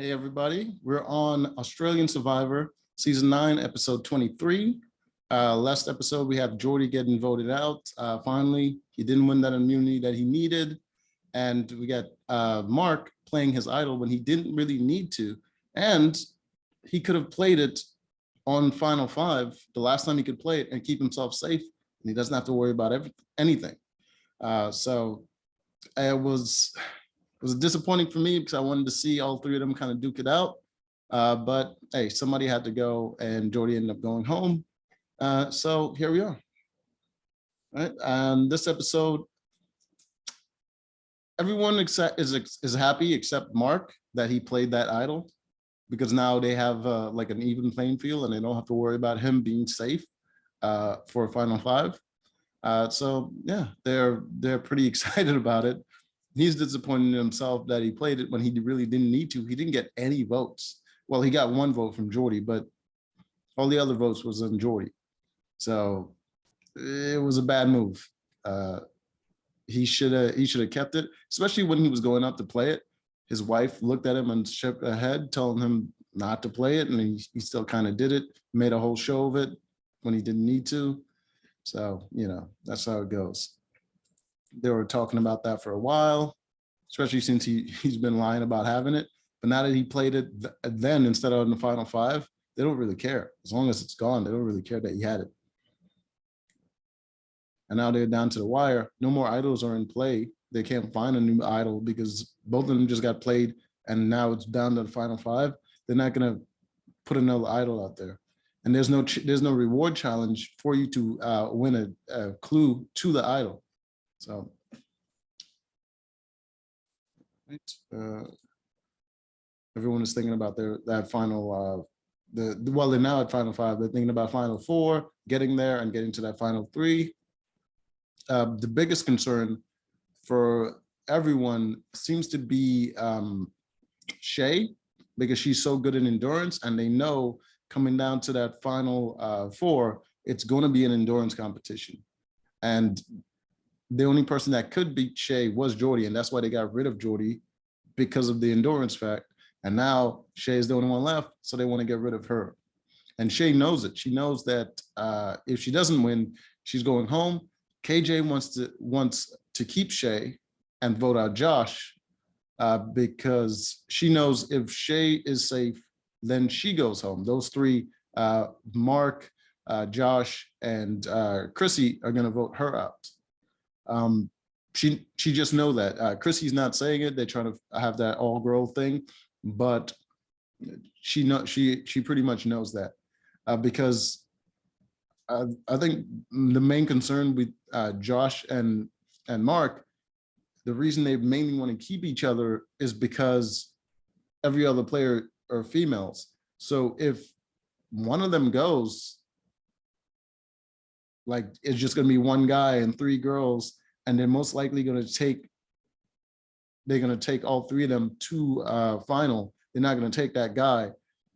Hey everybody, we're on Australian Survivor, season 9, episode 23. Last episode, we have Jordy getting voted out. Finally, he didn't win that immunity that he needed. And we got Mark playing his idol when he didn't really need to. And he could have played it on Final 5, the last time he could play it and keep himself safe. And he doesn't have to worry about anything. So it was disappointing for me because I wanted to see all three of them kind of duke it out. But hey, somebody had to go and Jordy ended up going home. So here we are. Right. This episode, everyone is happy except Mark that he played that idol, because now they have like an even playing field and they don't have to worry about him being safe for a Final 5. So yeah, they're pretty excited about it. He's disappointed in himself that he played it when he really didn't need to. He didn't get any votes. Well, he got one vote from Jordy, but all the other votes was on Jordy. So it was a bad move. He should have kept it, especially when he was going up to play it. His wife looked at him and shook her head, telling him not to play it, and he still kind of did it, made a whole show of it when he didn't need to. So, you know, that's how it goes. They were talking about that for a while, especially since he's been lying about having it. But now that he played it then instead of in the Final 5, they don't really care. As long as it's gone, they don't really care that he had it. And now they're down to the wire. No more idols are in play. They can't find a new idol because both of them just got played, and now it's down to the Final 5. They're not going to put another idol out there. And there's no reward challenge for you to win a clue to the idol. So, right. Everyone is thinking about that final. Well, they're now at Final 5. They're thinking about Final 4, getting there and getting to that Final 3. The biggest concern for everyone seems to be Shea, because she's so good in endurance, and they know coming down to that Final 4, it's going to be an endurance competition. And the only person that could beat Shea was Jordy, and that's why they got rid of Jordy, because of the endurance fact. And now Shea is the only one left, so they want to get rid of her. And Shea knows it. She knows that if she doesn't win, she's going home. KJ wants to keep Shea and vote out Josh because she knows if Shea is safe, then she goes home. Those three, Mark, Josh, and Chrissy, are going to vote her out. She just know that. Chrissy's not saying it. They're trying to have that all girl thing, but she pretty much knows that because I think the main concern with Josh and Mark, the reason they mainly want to keep each other is because every other player are females. So if one of them goes, like, it's just going to be one guy and 3 girls, and they're most likely going to take all 3 of them to final. They're not going to take that guy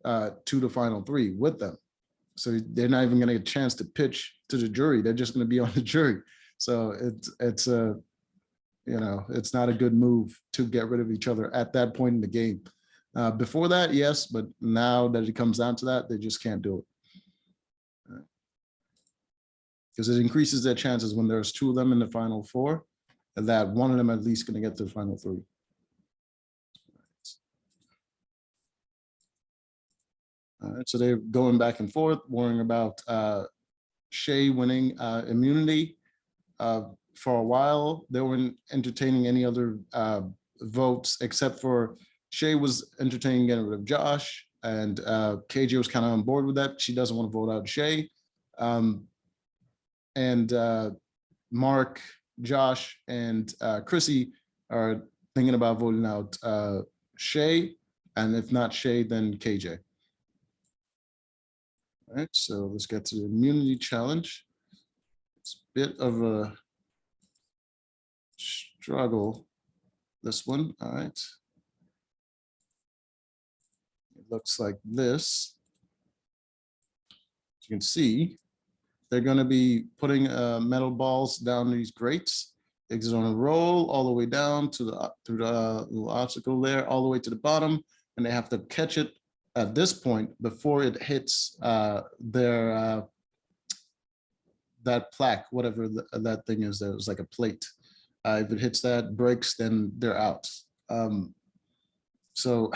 to the Final 3 with them. So they're not even going to get a chance to pitch to the jury. They're just going to be on the jury. So it's not a good move to get rid of each other at that point in the game. Before that, yes, but now that it comes down to that, they just can't do it. Because it increases their chances when there's 2 of them in the Final 4, that one of them at least going to get to the Final 3. All right, so they're going back and forth, worrying about Shea winning immunity. For a while, they weren't entertaining any other votes except for Shea was entertaining getting rid of Josh, and KJ was kind of on board with that. She doesn't want to vote out Shea. And Mark, Josh, and Chrissy are thinking about voting out Shea, and if not Shea, then KJ. All right, so let's get to the immunity challenge. It's a bit of a struggle, this one. All right. It looks like this. As you can see, they're going to be putting metal balls down these grates. It's going to roll all the way down to through the little obstacle there, all the way to the bottom. and they have to catch it at this point before it hits their that plaque, whatever that thing is. There's like a plate. If it hits that, breaks, then they're out. So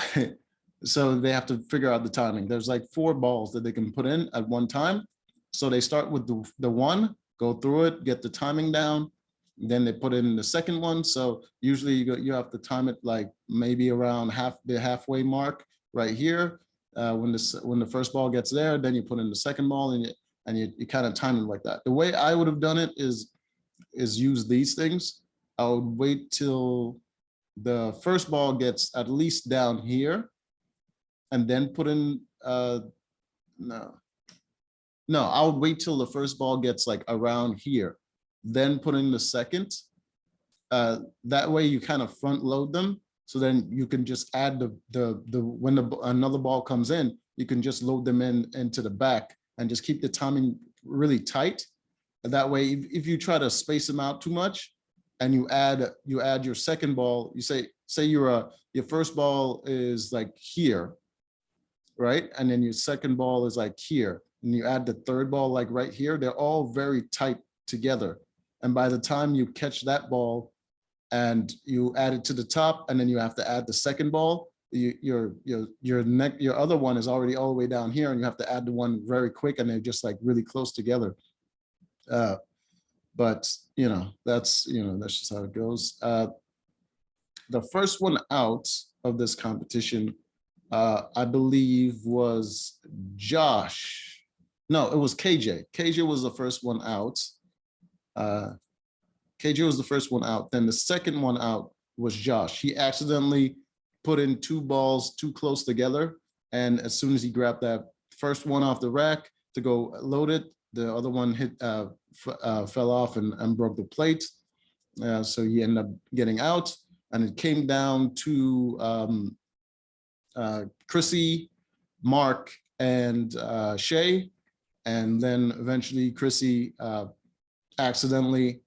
so they have to figure out the timing. There's like 4 balls that they can put in at one time. So they start with the one, go through it, get the timing down, then they put in the second one. So usually you have to time it like maybe around the halfway mark right here. When the first ball gets there, then you put in the second ball, and you kind of time it like that. The way I would have done it is use these things. I would wait till the first ball gets at least down here, and then put in no, I would wait till the first ball gets like around here, then put in the second. That way you kind of front load them. So then you can just add when another ball comes in, you can just load them into the back and just keep the timing really tight. And that way, if you try to space them out too much, and you add your second ball, you say your first ball is like here, right? And then your second ball is like here, and you add the third ball like right here, they're all very tight together. And by the time you catch that ball and you add it to the top, and then you have to add the second ball, your other one is already all the way down here, and you have to add the one very quick, and they're just like really close together. But that's just how it goes. The first one out of this competition, I believe, was Josh. No, it was KJ. KJ was the first one out. KJ was the first one out. Then the second one out was Josh. He accidentally put in 2 balls too close together, and as soon as he grabbed that first one off the rack to go load it, the other one fell off and broke the plate. So he ended up getting out, and it came down to Chrissy, Mark, and Shea. And then eventually Chrissy accidentally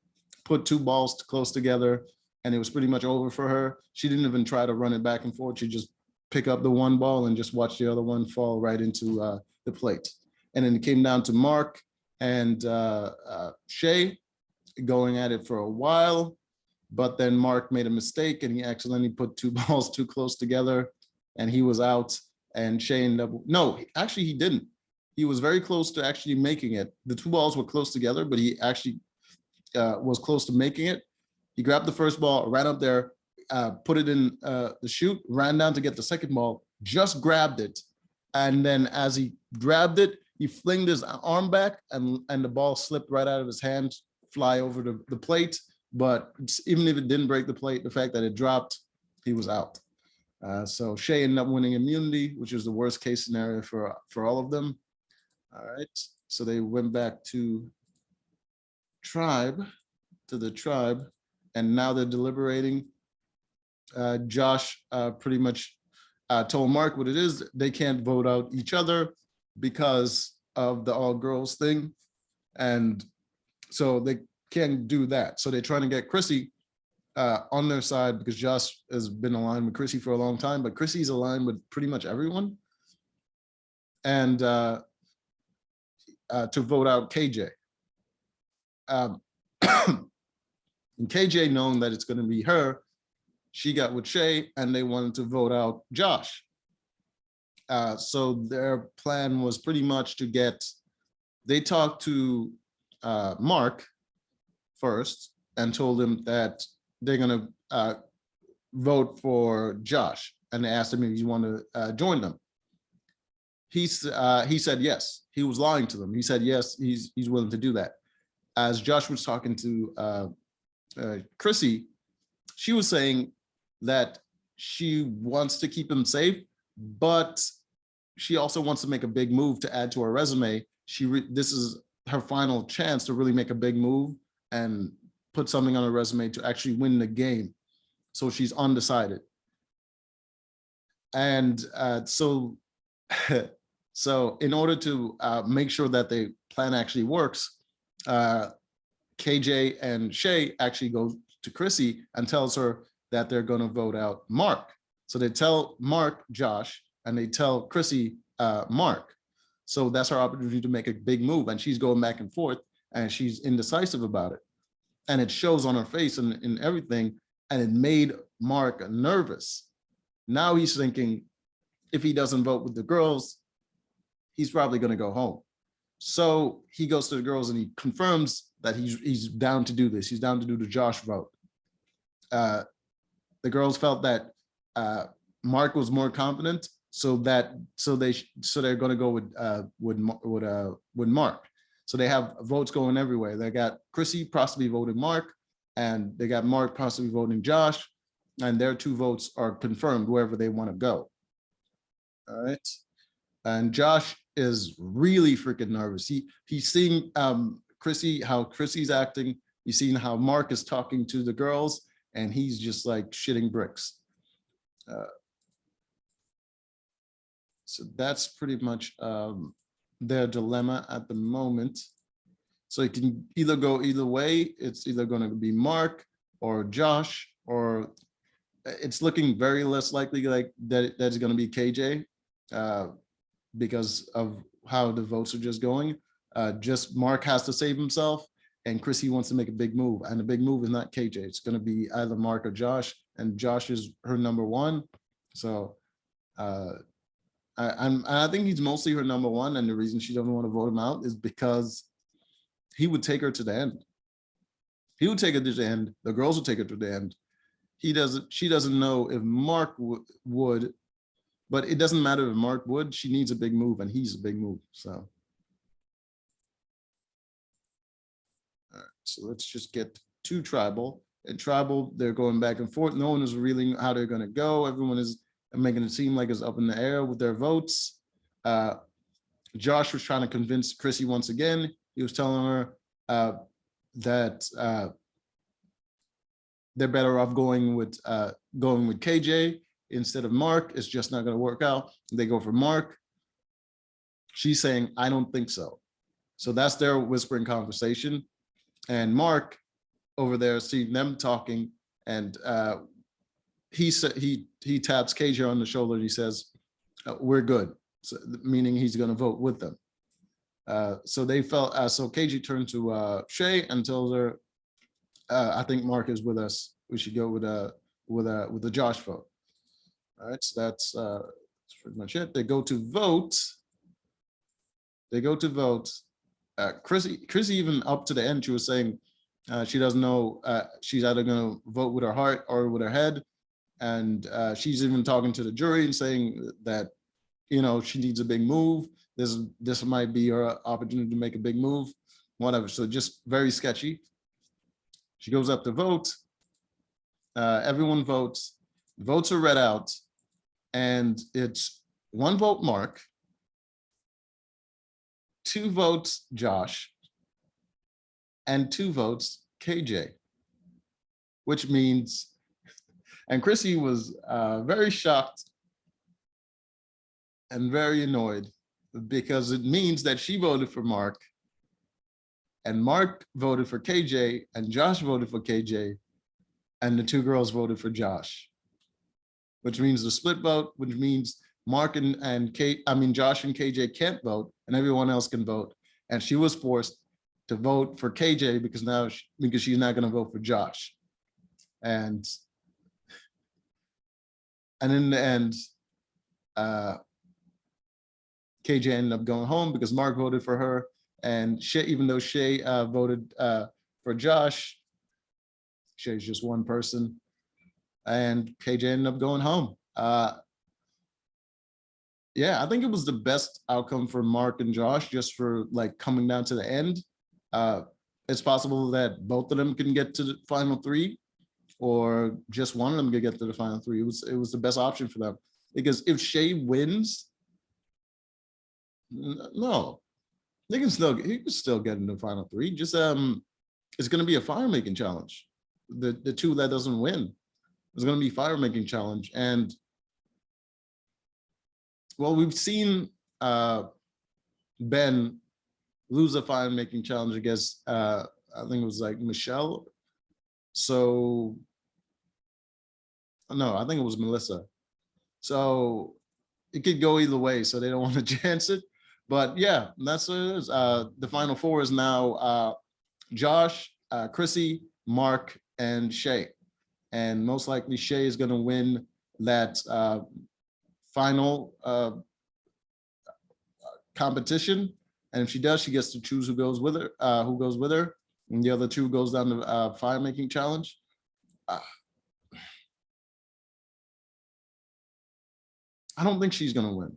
put 2 balls close together, and it was pretty much over for her. She didn't even try to run it back and forth. She just pick up the one ball and just watch the other one fall right into the plate. And then it came down to Mark and Shea going at it for a while, but then Mark made a mistake and he accidentally put 2 balls too close together, and he was out. And Shea ended up, no, actually he didn't. He was very close to actually making it. The 2 balls were close together, but he actually was close to making it. He grabbed the first ball, ran up there, put it in the chute, ran down to get the second ball, just grabbed it. And then as he grabbed it, he flinged his arm back, and the ball slipped right out of his hand, fly over the plate. But even if it didn't break the plate, the fact that it dropped, he was out. So Shea ended up winning immunity, which was the worst case scenario for all of them. All right, so they went back to the tribe, and now they're deliberating. Josh pretty much told Mark what it is. They can't vote out each other because of the all girls thing, and so they can't do that. So they're trying to get Chrissy on their side, because Josh has been aligned with Chrissy for a long time, but Chrissy's aligned with pretty much everyone, and to vote out KJ. And KJ, knowing that it's going to be her, she got with Shea, and they wanted to vote out Josh. So their plan was pretty much they talked to Mark first and told him that they're going to vote for Josh, and they asked him if he wanted to join them. He said yes. He was lying to them. He said yes, he's willing to do that. As Josh was talking to Chrissy, she was saying that she wants to keep him safe, but she also wants to make a big move to add to her resume. This is her final chance to really make a big move and put something on her resume to actually win the game. So she's undecided. And so in order to make sure that the plan actually works, KJ and Shea actually go to Chrissy and tells her that they're going to vote out Mark. So they tell Mark, Josh, and they tell Chrissy, Mark. So that's her opportunity to make a big move. And she's going back and forth and she's indecisive about it. And it shows on her face and in everything. And it made Mark nervous. Now he's thinking, if he doesn't vote with the girls, he's probably going to go home. So he goes to the girls and he confirms that he's down to do this. He's down to do the Josh vote. The girls felt that Mark was more confident, so they're going to go with Mark. So they have votes going everywhere. They got Chrissy possibly voting Mark, and they got Mark possibly voting Josh, and their 2 votes are confirmed wherever they want to go. All right. And Josh is really freaking nervous. He's seeing Chrissy, how Chrissy's acting. He's seeing how Mark is talking to the girls, and he's just like shitting bricks. So that's pretty much their dilemma at the moment. So it can either go either way. It's either going to be Mark or Josh, or it's looking very less likely like that's going to be KJ. Because of how the votes are just going. Just Mark has to save himself, and Chrissy wants to make a big move. And the big move is not KJ. It's going to be either Mark or Josh, and Josh is her number 1. So I think he's mostly her number 1, and the reason she doesn't want to vote him out is because he would take her to the end. He would take her to the end. The girls would take her to the end. She doesn't know if Mark would. But it doesn't matter if Mark would, she needs a big move, and he's a big move. So, all right, so let's just get to tribal. At tribal, they're going back and forth. No one is revealing how they're going to go. Everyone is making it seem like it's up in the air with their votes. Josh was trying to convince Chrissy once again. He was telling her that they're better off going with KJ. Instead of Mark. It's just not going to work out. They go for Mark. She's saying, I don't think so. So that's their whispering conversation. And Mark over there seeing them talking, and he taps KJ on the shoulder. And he says, we're good. So, meaning he's going to vote with them. So they felt, so KJ turned to Shea and tells her, I think Mark is with us. We should go with the Josh vote. All right, so that's pretty much it. They go to vote. Chrissy even up to the end, she was saying she doesn't know. She's either going to vote with her heart or with her head, and she's even talking to the jury and saying that she needs a big move. This might be her opportunity to make a big move, whatever. So just very sketchy. She goes up to vote. Everyone votes. Votes are read out. And it's 1 vote Mark, 2 votes Josh, and 2 votes KJ, which means, and Chrissy was very shocked and very annoyed, because it means that she voted for Mark, and Mark voted for KJ, and Josh voted for KJ, and the 2 girls voted for Josh. Which means the split vote, which means Mark and Josh and KJ can't vote, and everyone else can vote. And she was forced to vote for KJ because she's not going to vote for Josh. And in the end, KJ ended up going home because Mark voted for her, and Shea, even though Shea voted for Josh, Shea's just one person. And KJ ended up going home. Yeah, I think it was the best outcome for Mark and Josh, just for like coming down to the end. It's possible that both of them can get to the final 3, or just one of them can get to the final 3. It was the best option for them, because if Shea wins, no, he can still get in the final 3. Just it's going to be a fire making challenge. The 2 that doesn't win. It's going to be fire making challenge. And well, we've seen Ben lose a fire making challenge against I think it was like Michelle. So no, I think it was Melissa. So it could go either way. So they don't want to chance it. But yeah, that's what it is. The final four is now Josh, Chrissy, Mark, and Shea. And most likely Shea is going to win that final competition. And if she does, she gets to choose who goes with her, and the other two goes down to fire making challenge. I don't think she's gonna win,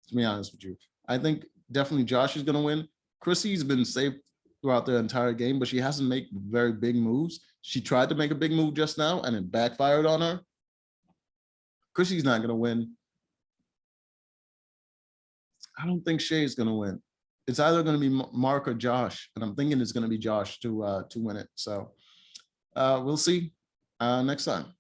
to be honest with you. I think definitely Josh is gonna win. Chrissy's been safe throughout the entire game, but she hasn't made very big moves. She tried to make a big move just now and it backfired on her. Chrissy's not gonna win. I don't think Shea is gonna win. It's either gonna be Mark or Josh, and I'm thinking it's gonna be Josh to win it. So we'll see next time.